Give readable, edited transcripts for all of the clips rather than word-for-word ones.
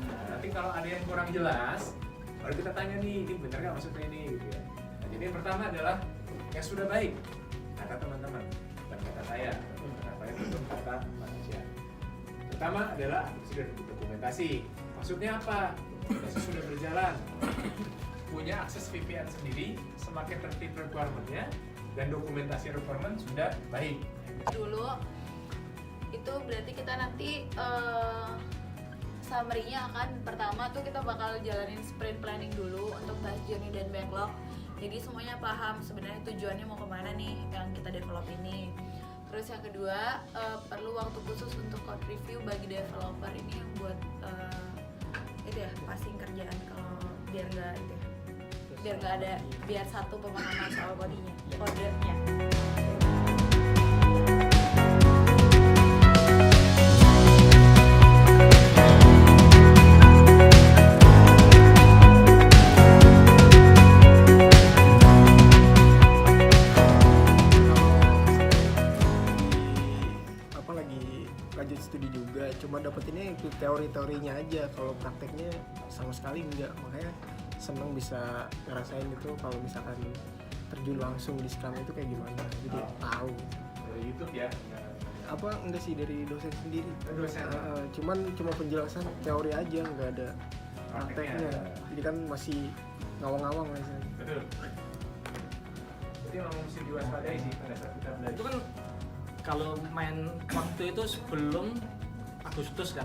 Nah, nanti kalau ada yang kurang jelas, baru kita tanya nih, ini bener nggak maksudnya ini gitu ya. Nah, jadi yang pertama adalah yang sudah baik, kata teman-teman, bukan kata saya, katanya itu kata manusia. Pertama adalah sudah dokumentasi. Maksudnya apa? Proses sudah berjalan, punya akses VPN sendiri, semakin tertib requirement-nya, dan dokumentasi requirement sudah baik. Dulu itu berarti kita nanti summary-nya akan pertama tuh kita bakal jalanin sprint planning dulu untuk bahas journey dan backlog. Jadi semuanya paham sebenarnya tujuannya mau kemana nih yang kita develop ini. Terus yang kedua perlu waktu khusus untuk code review bagi developer ini yang buat itu ya passing kerjaan kalau biar nggak itu ya, biar nggak ada biar satu pemahaman soal kodenya. Lanjut studi juga, cuma dapetinnya itu teori-teorinya aja, kalau prakteknya sama sekali enggak. Makanya seneng bisa ngerasain itu kalau misalkan terjun langsung di Scrum itu kayak gimana, jadi tahu. Dari YouTube ya? Enggak sih, dari dosen sendiri. Dosen? Cuma penjelasan teori aja, nggak ada prakteknya. Jadi kan masih ngawang-ngawang misalnya. Betul. Jadi memang mesti diwaspadai sih pada saat kita belajar. Itu kan kalau main waktu itu sebelum Agustus kan,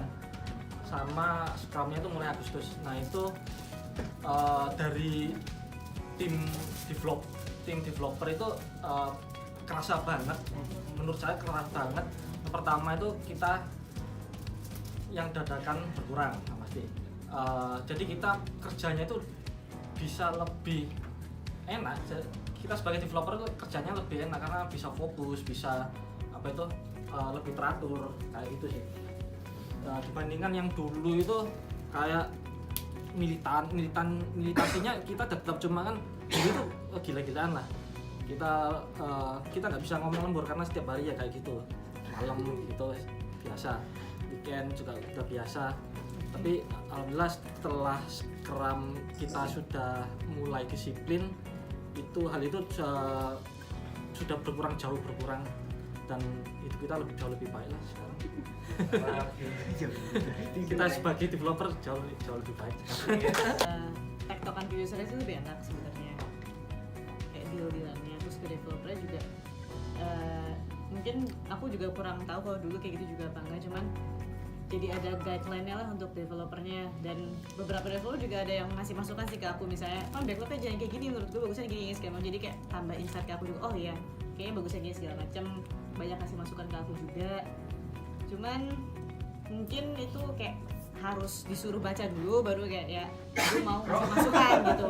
sama Scrum-nya itu mulai Agustus. Nah itu dari tim developer itu kerasa banget, menurut saya kerasa banget. Yang pertama itu kita yang dadakan berkurang pasti. Jadi kita kerjanya itu bisa lebih enak. Kita sebagai developer itu kerjanya lebih enak karena bisa fokus, bisa lebih teratur kayak gitu sih. Dibandingkan yang dulu itu kayak militasinya kita tetap cuma kan dulu itu gila-gilaan lah. Kita nggak bisa ngomong lembur karena setiap hari ya kayak gitu, malam gitu biasa, weekend juga udah biasa. Tapi alhamdulillah setelah Scrum kita sudah mulai disiplin, hal itu sudah jauh berkurang, dan itu kita jauh lebih baik lah sekarang. Kita sebagai developer jauh lebih baik. Tektokan ke usernya itu lebih enak sebenarnya, kayak deal-dealannya. Terus ke developernya juga mungkin aku juga kurang tahu kalau dulu kayak gitu juga apa enggak, cuman jadi ada guideline-nya lah untuk developernya. Dan beberapa developer juga ada yang ngasih masukan sih ke aku, misalnya backlognya jangan kayak gini, menurut gue bagusnya gini segala macam. Jadi kayak tambah insight ke aku juga, oh iya kayaknya bagusnya gini segala macam. Banyak kasih masukan ke aku juga, cuman mungkin itu kayak harus disuruh baca dulu baru kayak ya gue mau ngasih masukan gitu.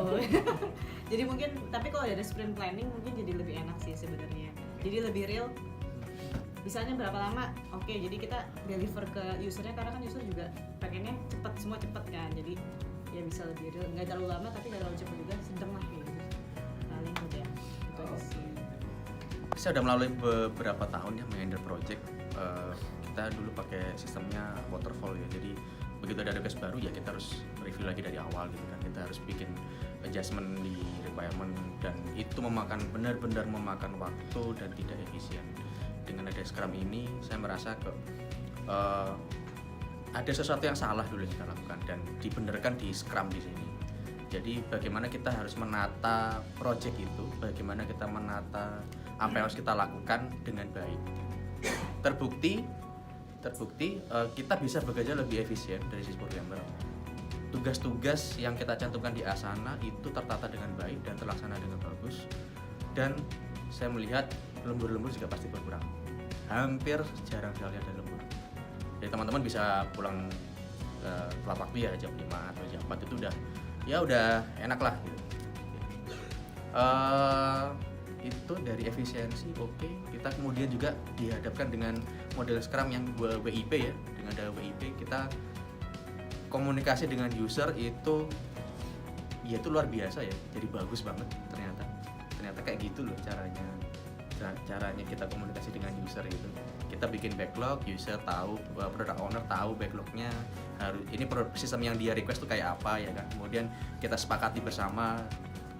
Jadi mungkin, tapi kalau ada sprint planning mungkin jadi lebih enak sih sebenarnya, jadi lebih real. Misalnya berapa lama, oke, jadi kita deliver ke usernya, karena kan user juga pengennya cepet, semua cepet kan, jadi ya bisa lebih real, nggak terlalu lama tapi nggak terlalu cepet juga, sedang lah kayak gitu. Paling udah itu aja sih. Saya udah melalui beberapa tahun ya menghandle project. Kita dulu pakai sistemnya waterfall ya, jadi begitu ada request baru ya kita harus review lagi dari awal gitu kan, kita harus bikin adjustment di requirement, dan itu benar-benar memakan waktu dan tidak efisien. Dengan ada Scrum ini saya merasa ada sesuatu yang salah dulu yang kita lakukan dan dibenarkan di Scrum di sini. Jadi bagaimana kita harus menata project itu, bagaimana kita menata apa yang harus kita lakukan dengan baik. Terbukti kita bisa bekerja lebih efisien dari sisi programmer. Tugas-tugas yang kita cantumkan di Asana itu tertata dengan baik dan terlaksana dengan bagus. Dan saya melihat lembur-lembur juga pasti berkurang. Hampir jarang sekali ada lembur. Jadi teman-teman bisa pulang telat waktu ya jam 5 atau jam 4 itu udah enak lah gitu. Itu dari efisiensi oke. Kita kemudian juga dihadapkan dengan model Scrum yang WIP ya. Dengan ada WIP kita komunikasi dengan user itu luar biasa ya. Jadi bagus banget ternyata kayak gitu loh caranya kita komunikasi dengan user itu. Kita bikin backlog, user tahu, product owner tahu backlognya, ini sistem yang dia request tuh kayak apa ya kan. Kemudian kita sepakati bersama,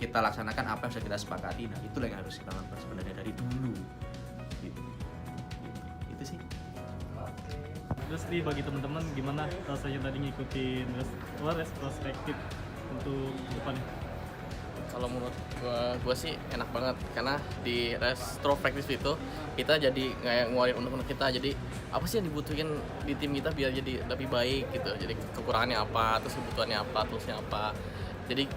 kita laksanakan apa yang sudah kita sepakati. Nah itulah yang harus kita lakukan sebenarnya dari dulu. Gitu. Itu sih. Terus nih bagi teman-teman gimana rasanya tadi ngikutin retrospektif untuk depannya? Kalau menurut gua sih enak banget karena di retrospektif itu kita jadi kayak ngeluarin unek-unek kita, jadi apa sih yang dibutuhin di tim kita biar jadi lebih baik gitu, jadi kekurangannya apa, terus kebutuhannya apa, toolsnya apa, jadi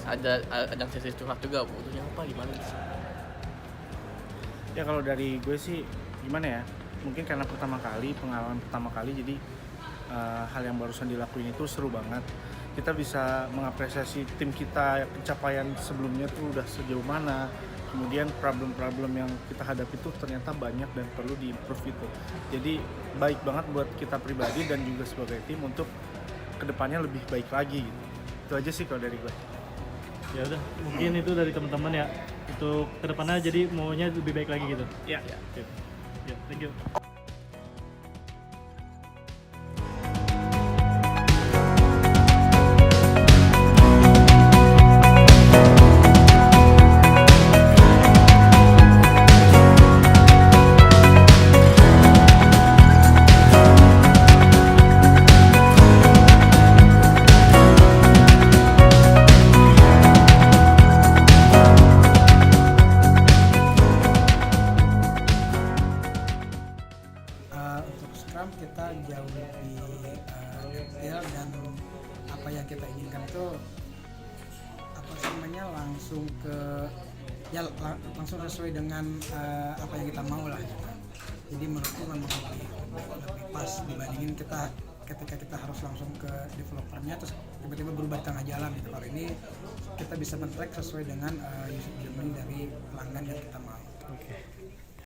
ada ajang sesi curhat juga butuhnya apa gimana gitu. Ya kalau dari gue sih gimana ya, mungkin karena pengalaman pertama kali jadi hal yang barusan dilakuin itu seru banget. Kita bisa mengapresiasi tim kita, pencapaian sebelumnya tuh udah sejauh mana, kemudian problem-problem yang kita hadapi tuh ternyata banyak dan perlu diimprove itu. Jadi baik banget buat kita pribadi dan juga sebagai tim untuk kedepannya lebih baik lagi gitu. Itu aja sih kalau dari gue. Ya udah, mungkin itu dari teman-teman ya, untuk kedepannya jadi maunya lebih baik lagi gitu. Ya. Ya, thank you. Untuk Scrum kita jauh lebih detail dan apa yang kita inginkan itu langsung ke langsung sesuai dengan apa yang kita mau lah gitu. Jadi menurutku memang lebih pas dibandingin ketika kita harus langsung ke developernya terus tiba-tiba berubah di tengah jalan gitu. Kalau ini kita bisa men-track sesuai dengan user journey dari pelanggan yang kita mau. Oke.